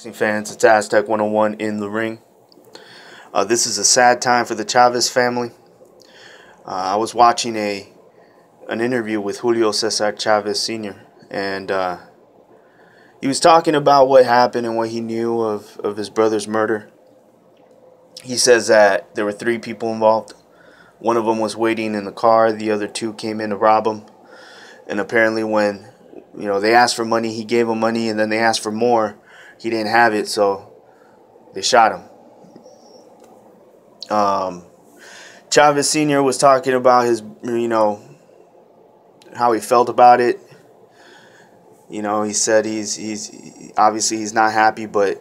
Fans, it's Aztec 101 in the ring. This is a sad time for the Chavez family. I was watching an interview with Julio Cesar Chavez Sr. and he was talking about what happened and what he knew of his brother's murder. He says that there were 3 people involved. One of them was waiting in the car. The other 2 came in to rob him. And apparently when they asked for money, he gave them money, and then they asked for more. He didn't have it, so they shot him. Chavez Sr. was talking about his, how he felt about it. He said he's obviously he's not happy, but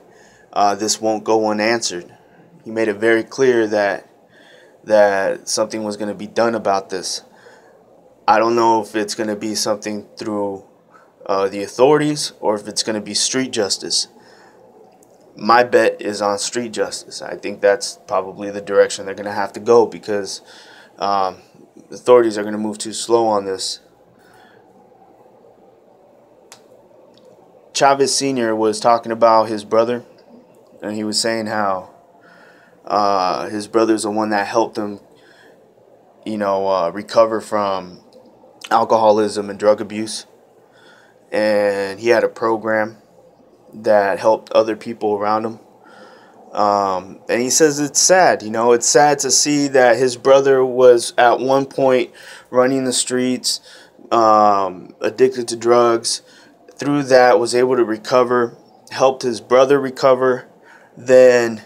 this won't go unanswered. He made it very clear that something was going to be done about this. I don't know if it's going to be something through the authorities or if it's going to be street justice. My bet is on street justice. I think that's probably the direction they're going to have to go because authorities are going to move too slow on this. Chavez Sr. was talking about his brother, and he was saying how his brother's the one that helped him, recover from alcoholism and drug abuse. And he had a program that helped other people around him. And he says it's sad, it's sad to see that his brother was at one point running the streets, addicted to drugs. Through that, was able to recover, helped his brother recover, then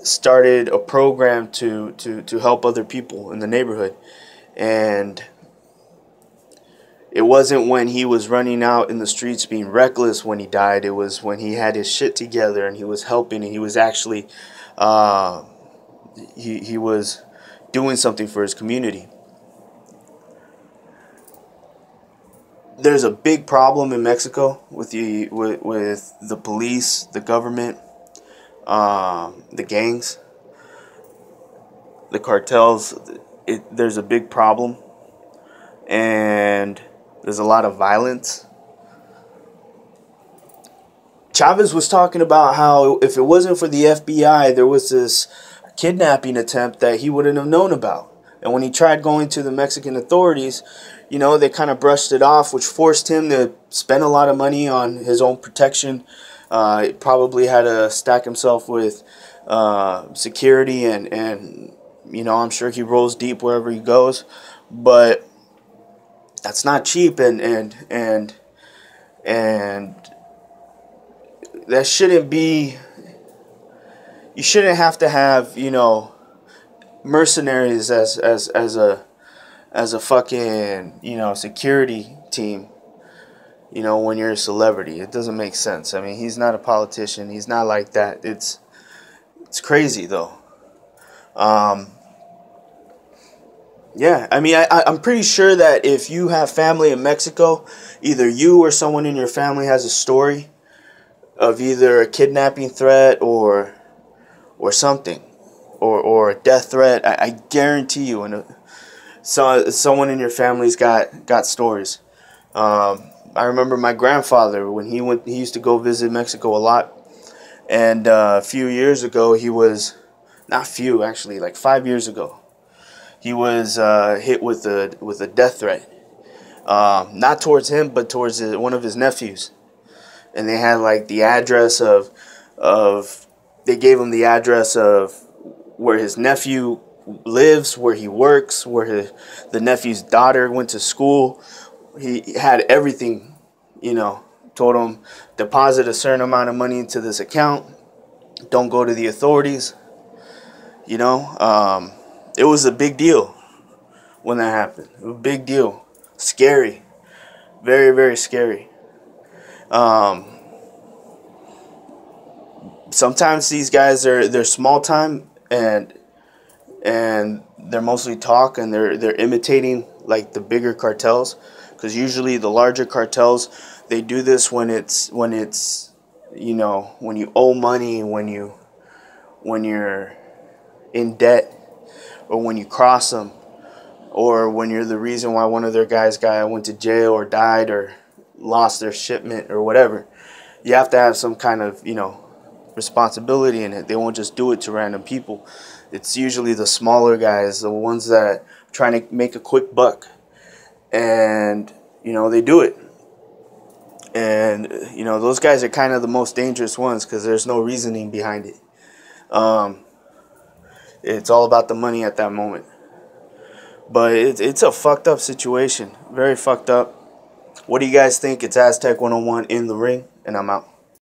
started a program to help other people in the neighborhood. And it wasn't when he was running out in the streets being reckless when he died. It was when he had his shit together and he was helping, and he was actually he was doing something for his community. There's a big problem in Mexico with the police, the government, the gangs, the cartels. There's a big problem, and there's a lot of violence. Chavez was talking about how if it wasn't for the FBI, there was this kidnapping attempt that he wouldn't have known about. And when he tried going to the Mexican authorities, they kind of brushed it off, which forced him to spend a lot of money on his own protection. He probably had to stack himself with security, and I'm sure he rolls deep wherever he goes. But that's not cheap, and that shouldn't be. You shouldn't have to have mercenaries as a fucking security team. When you're a celebrity, it doesn't make sense. I mean, he's not a politician. He's not like that. It's crazy though. Yeah, I mean, I'm pretty sure that if you have family in Mexico, either you or someone in your family has a story of either a kidnapping threat or something, or a death threat. I guarantee you, and someone in your family's got stories. I remember my grandfather when he used to go visit Mexico a lot, and a few years ago like 5 years ago. He was hit with a death threat, not towards him, but towards one of his nephews, and they had like the address they gave him the address of where his nephew lives, where he works, where the nephew's daughter went to school. He had everything, told him deposit a certain amount of money into this account. Don't go to the authorities. It was a big deal when that happened. It was a big deal. Scary. Very, very scary. Sometimes these guys they're small time and they're mostly talk, and they're imitating like the bigger cartels, because usually the larger cartels, they do this when you owe money, when you're in debt, or when you cross them, or when you're the reason why one of their guys went to jail or died or lost their shipment or whatever. You have to have some kind of responsibility in it. They won't just do it to random people. It's usually the smaller guys, the ones that are trying to make a quick buck, and they do it. And those guys are kind of the most dangerous ones because there's no reasoning behind it. It's all about the money at that moment. But it's a fucked up situation, very fucked up. What do you guys think? It's Aztec 101 in the ring, and I'm out.